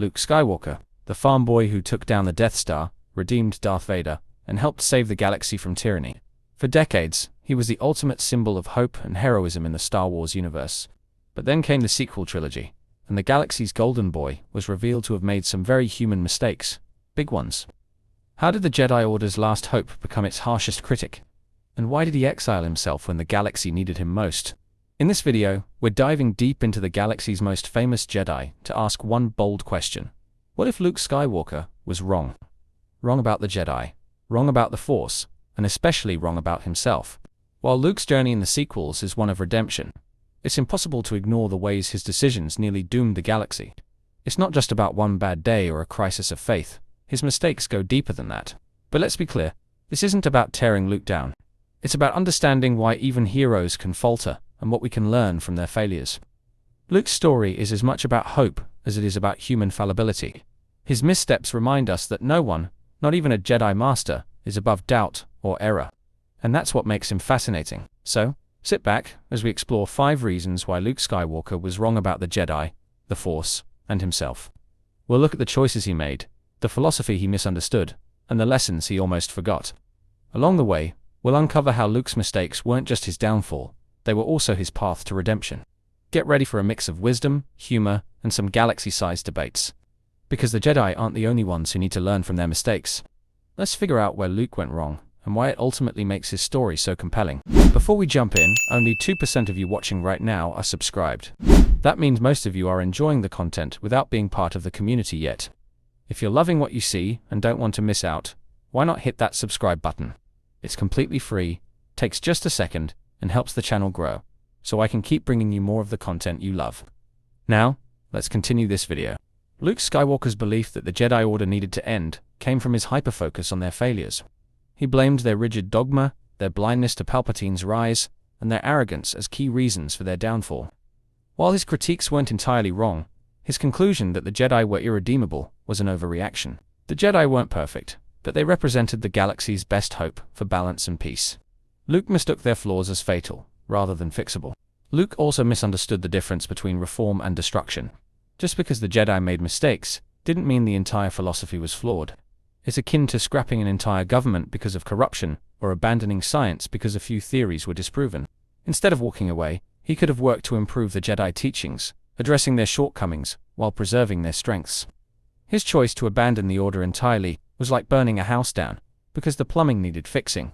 Luke Skywalker, the farm boy who took down the Death Star, redeemed Darth Vader, and helped save the galaxy from tyranny. For decades, he was the ultimate symbol of hope and heroism in the Star Wars universe. But then came the sequel trilogy, and the galaxy's golden boy was revealed to have made some very human mistakes, big ones. How did the Jedi Order's last hope become its harshest critic? And why did he exile himself when the galaxy needed him most? In this video, we're diving deep into the galaxy's most famous Jedi to ask one bold question. What if Luke Skywalker was wrong? Wrong about the Jedi, wrong about the Force, and especially wrong about himself. While Luke's journey in the sequels is one of redemption, it's impossible to ignore the ways his decisions nearly doomed the galaxy. It's not just about one bad day or a crisis of faith. His mistakes go deeper than that. But let's be clear, this isn't about tearing Luke down. It's about understanding why even heroes can falter and what we can learn from their failures. Luke's story is as much about hope as it is about human fallibility. His missteps remind us that no one, not even a Jedi Master, is above doubt or error. And that's what makes him fascinating. So, sit back as we explore 5 reasons why Luke Skywalker was wrong about the Jedi, the Force, and himself. We'll look at the choices he made, the philosophy he misunderstood, and the lessons he almost forgot. Along the way, we'll uncover how Luke's mistakes weren't just his downfall, they were also his path to redemption. Get ready for a mix of wisdom, humor, and some galaxy-sized debates. Because the Jedi aren't the only ones who need to learn from their mistakes. Let's figure out where Luke went wrong, and why it ultimately makes his story so compelling. Before we jump in, only 2% of you watching right now are subscribed. That means most of you are enjoying the content without being part of the community yet. If you're loving what you see and don't want to miss out, why not hit that subscribe button? It's completely free, takes just a second, and helps the channel grow, so I can keep bringing you more of the content you love. Now, let's continue this video. Luke Skywalker's belief that the Jedi Order needed to end came from his hyperfocus on their failures. He blamed their rigid dogma, their blindness to Palpatine's rise, and their arrogance as key reasons for their downfall. While his critiques weren't entirely wrong, his conclusion that the Jedi were irredeemable was an overreaction. The Jedi weren't perfect, but they represented the galaxy's best hope for balance and peace. Luke mistook their flaws as fatal, rather than fixable. Luke also misunderstood the difference between reform and destruction. Just because the Jedi made mistakes didn't mean the entire philosophy was flawed. It's akin to scrapping an entire government because of corruption, or abandoning science because a few theories were disproven. Instead of walking away, he could have worked to improve the Jedi teachings, addressing their shortcomings while preserving their strengths. His choice to abandon the Order entirely was like burning a house down, because the plumbing needed fixing.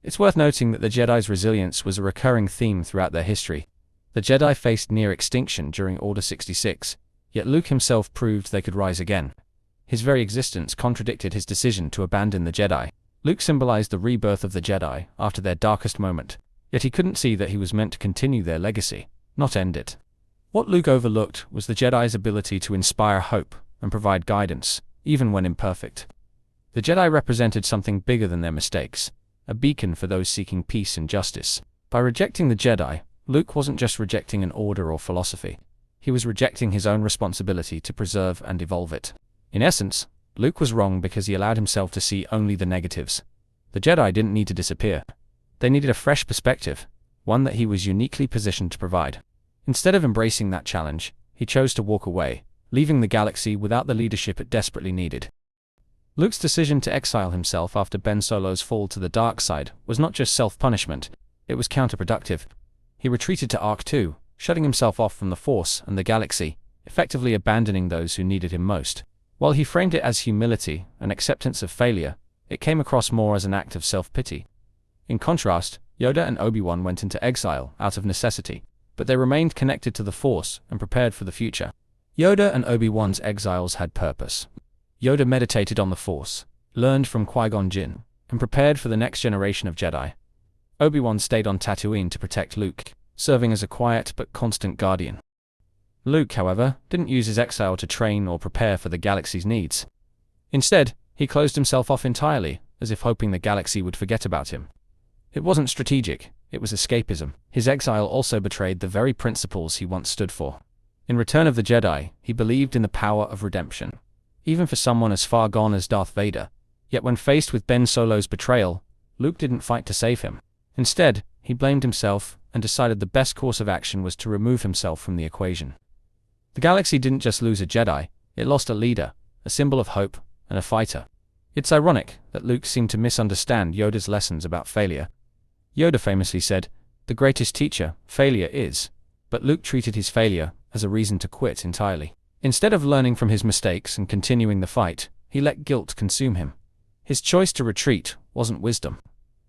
It's worth noting that the Jedi's resilience was a recurring theme throughout their history. The Jedi faced near extinction during Order 66, yet Luke himself proved they could rise again. His very existence contradicted his decision to abandon the Jedi. Luke symbolized the rebirth of the Jedi after their darkest moment, yet he couldn't see that he was meant to continue their legacy, not end it. What Luke overlooked was the Jedi's ability to inspire hope and provide guidance, even when imperfect. The Jedi represented something bigger than their mistakes, a beacon for those seeking peace and justice. By rejecting the Jedi, Luke wasn't just rejecting an order or philosophy. He was rejecting his own responsibility to preserve and evolve it. In essence, Luke was wrong because he allowed himself to see only the negatives. The Jedi didn't need to disappear. They needed a fresh perspective, one that he was uniquely positioned to provide. Instead of embracing that challenge, he chose to walk away, leaving the galaxy without the leadership it desperately needed. Luke's decision to exile himself after Ben Solo's fall to the dark side was not just self-punishment, it was counterproductive. He retreated to Arc 2, shutting himself off from the Force and the galaxy, effectively abandoning those who needed him most. While he framed it as humility and acceptance of failure, it came across more as an act of self-pity. In contrast, Yoda and Obi-Wan went into exile out of necessity, but they remained connected to the Force and prepared for the future. Yoda and Obi-Wan's exiles had purpose. Yoda meditated on the Force, learned from Qui-Gon Jinn, and prepared for the next generation of Jedi. Obi-Wan stayed on Tatooine to protect Luke, serving as a quiet but constant guardian. Luke, however, didn't use his exile to train or prepare for the galaxy's needs. Instead, he closed himself off entirely, as if hoping the galaxy would forget about him. It wasn't strategic, it was escapism. His exile also betrayed the very principles he once stood for. In Return of the Jedi, he believed in the power of redemption, even for someone as far gone as Darth Vader. Yet when faced with Ben Solo's betrayal, Luke didn't fight to save him. Instead, he blamed himself and decided the best course of action was to remove himself from the equation. The galaxy didn't just lose a Jedi, It lost a leader, a symbol of hope, and a fighter. It's ironic that Luke seemed to misunderstand Yoda's lessons about failure. Yoda famously said, "The greatest teacher, failure is," but Luke treated his failure as a reason to quit entirely. Instead of learning from his mistakes and continuing the fight, he let guilt consume him. His choice to retreat wasn't wisdom.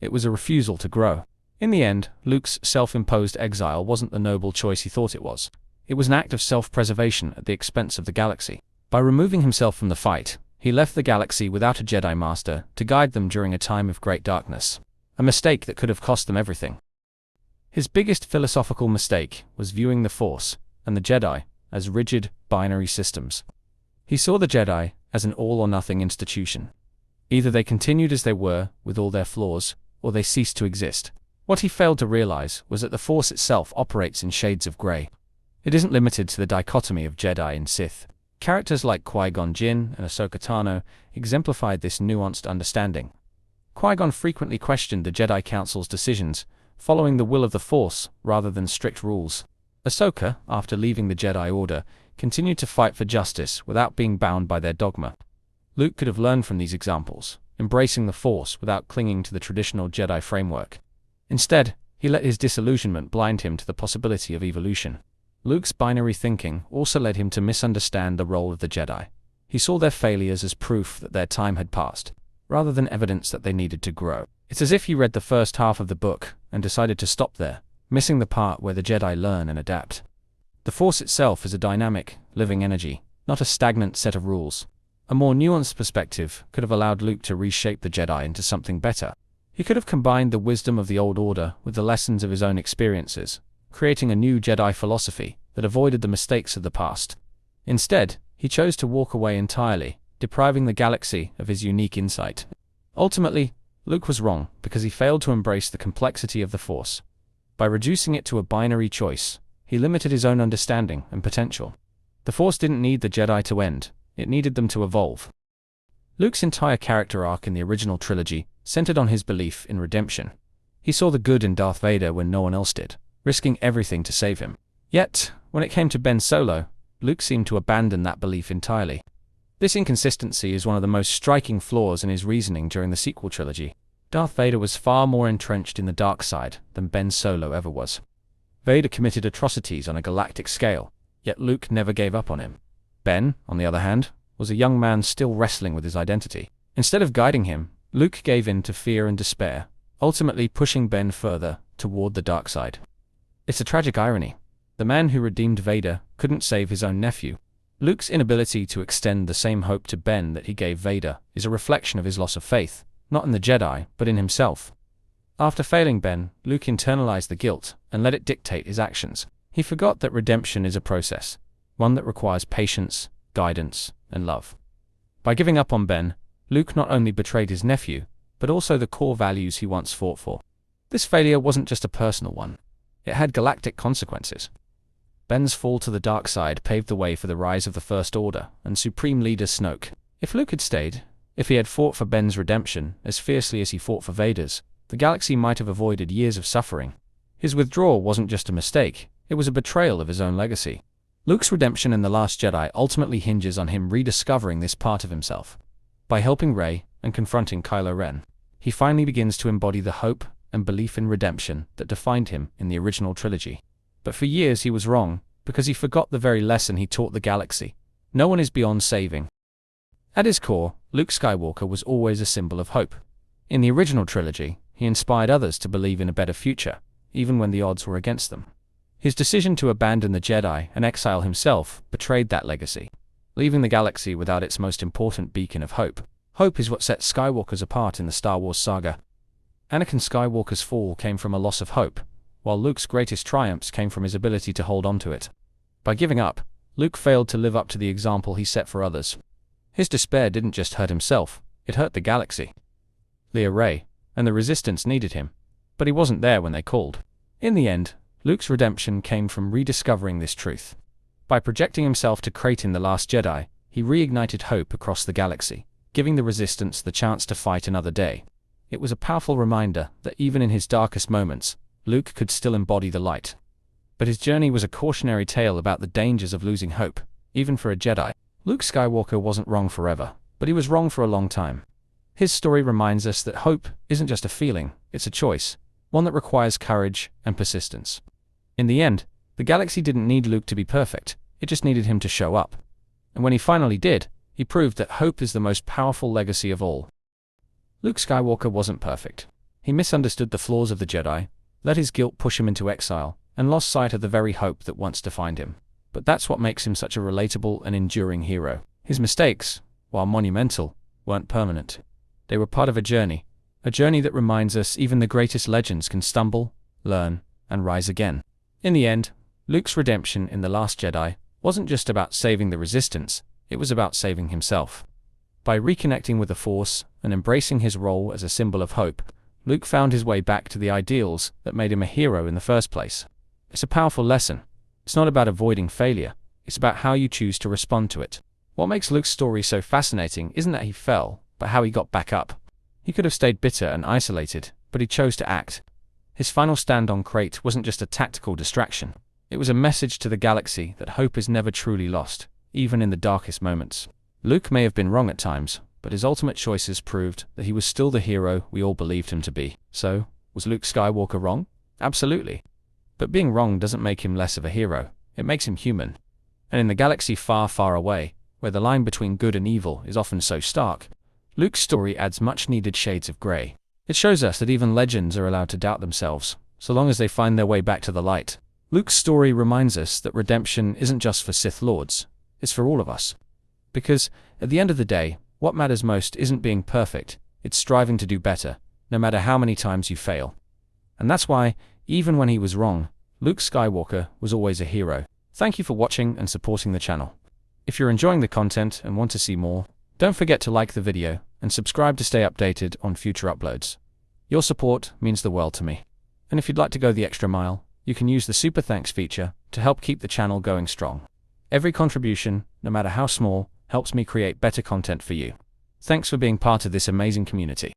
It was a refusal to grow. In the end, Luke's self-imposed exile wasn't the noble choice he thought it was. It was an act of self-preservation at the expense of the galaxy. By removing himself from the fight, he left the galaxy without a Jedi Master to guide them during a time of great darkness. A mistake that could have cost them everything. His biggest philosophical mistake was viewing the Force and the Jedi as rigid, binary systems. He saw the Jedi as an all-or-nothing institution. Either they continued as they were, with all their flaws, or they ceased to exist. What he failed to realize was that the Force itself operates in shades of grey. It isn't limited to the dichotomy of Jedi and Sith. Characters like Qui-Gon Jinn and Ahsoka Tano exemplified this nuanced understanding. Qui-Gon frequently questioned the Jedi Council's decisions, following the will of the Force rather than strict rules. Ahsoka, after leaving the Jedi Order, continued to fight for justice without being bound by their dogma. Luke could have learned from these examples, embracing the Force without clinging to the traditional Jedi framework. Instead, he let his disillusionment blind him to the possibility of evolution. Luke's binary thinking also led him to misunderstand the role of the Jedi. He saw their failures as proof that their time had passed, rather than evidence that they needed to grow. It's as if he read the first half of the book and decided to stop there, missing the part where the Jedi learn and adapt. The Force itself is a dynamic, living energy, not a stagnant set of rules. A more nuanced perspective could have allowed Luke to reshape the Jedi into something better. He could have combined the wisdom of the old order with the lessons of his own experiences, creating a new Jedi philosophy that avoided the mistakes of the past. Instead, he chose to walk away entirely, depriving the galaxy of his unique insight. Ultimately, Luke was wrong because he failed to embrace the complexity of the Force. By reducing it to a binary choice, he limited his own understanding and potential. The Force didn't need the Jedi to end, it needed them to evolve. Luke's entire character arc in the original trilogy centered on his belief in redemption. He saw the good in Darth Vader when no one else did, risking everything to save him. Yet, when it came to Ben Solo, Luke seemed to abandon that belief entirely. This inconsistency is one of the most striking flaws in his reasoning during the sequel trilogy. Darth Vader was far more entrenched in the dark side than Ben Solo ever was. Vader committed atrocities on a galactic scale, yet Luke never gave up on him. Ben, on the other hand, was a young man still wrestling with his identity. Instead of guiding him, Luke gave in to fear and despair, ultimately pushing Ben further toward the dark side. It's a tragic irony. The man who redeemed Vader couldn't save his own nephew. Luke's inability to extend the same hope to Ben that he gave Vader is a reflection of his loss of faith, not in the Jedi, but in himself. After failing Ben, Luke internalized the guilt and let it dictate his actions. He forgot that redemption is a process, one that requires patience, guidance, and love. By giving up on Ben, Luke not only betrayed his nephew, but also the core values he once fought for. This failure wasn't just a personal one. It had galactic consequences. Ben's fall to the dark side paved the way for the rise of the First Order and Supreme Leader Snoke. If Luke had stayed, if he had fought for Ben's redemption as fiercely as he fought for Vader's, the galaxy might have avoided years of suffering. His withdrawal wasn't just a mistake, it was a betrayal of his own legacy. Luke's redemption in The Last Jedi ultimately hinges on him rediscovering this part of himself. By helping Rey and confronting Kylo Ren, he finally begins to embody the hope and belief in redemption that defined him in the original trilogy. But for years he was wrong, because he forgot the very lesson he taught the galaxy. No one is beyond saving. At his core, Luke Skywalker was always a symbol of hope. In the original trilogy, he inspired others to believe in a better future, even when the odds were against them. His decision to abandon the Jedi and exile himself betrayed that legacy, leaving the galaxy without its most important beacon of hope. Hope is what sets Skywalkers apart in the Star Wars saga. Anakin Skywalker's fall came from a loss of hope, while Luke's greatest triumphs came from his ability to hold on to it. By giving up, Luke failed to live up to the example he set for others. His despair didn't just hurt himself, it hurt the galaxy. Leia Rey and the Resistance needed him, but he wasn't there when they called. In the end, Luke's redemption came from rediscovering this truth. By projecting himself to Kratos the Last Jedi, he reignited hope across the galaxy, giving the Resistance the chance to fight another day. It was a powerful reminder that even in his darkest moments, Luke could still embody the light. But his journey was a cautionary tale about the dangers of losing hope, even for a Jedi. Luke Skywalker wasn't wrong forever, but he was wrong for a long time. His story reminds us that hope isn't just a feeling, it's a choice, one that requires courage and persistence. In the end, the galaxy didn't need Luke to be perfect, it just needed him to show up. And when he finally did, he proved that hope is the most powerful legacy of all. Luke Skywalker wasn't perfect. He misunderstood the flaws of the Jedi, let his guilt push him into exile, and lost sight of the very hope that once defined him. But that's what makes him such a relatable and enduring hero. His mistakes, while monumental, weren't permanent. They were part of a journey that reminds us even the greatest legends can stumble, learn, and rise again. In the end, Luke's redemption in The Last Jedi wasn't just about saving the Resistance, it was about saving himself. By reconnecting with the Force and embracing his role as a symbol of hope, Luke found his way back to the ideals that made him a hero in the first place. It's a powerful lesson. It's not about avoiding failure, it's about how you choose to respond to it. What makes Luke's story so fascinating isn't that he fell, but how he got back up. He could have stayed bitter and isolated, but he chose to act. His final stand on Crate wasn't just a tactical distraction. It was a message to the galaxy that hope is never truly lost, even in the darkest moments. Luke may have been wrong at times, but his ultimate choices proved that he was still the hero we all believed him to be. So, was Luke Skywalker wrong? Absolutely. But being wrong doesn't make him less of a hero, it makes him human. And in the galaxy far, far away, where the line between good and evil is often so stark, Luke's story adds much-needed shades of grey. It shows us that even legends are allowed to doubt themselves, so long as they find their way back to the light. Luke's story reminds us that redemption isn't just for Sith Lords, it's for all of us. Because, at the end of the day, what matters most isn't being perfect, it's striving to do better, no matter how many times you fail. And that's why, even when he was wrong, Luke Skywalker was always a hero. Thank you for watching and supporting the channel. If you're enjoying the content and want to see more, don't forget to like the video and subscribe to stay updated on future uploads. Your support means the world to me. And if you'd like to go the extra mile, you can use the Super Thanks feature to help keep the channel going strong. Every contribution, no matter how small, helps me create better content for you. Thanks for being part of this amazing community.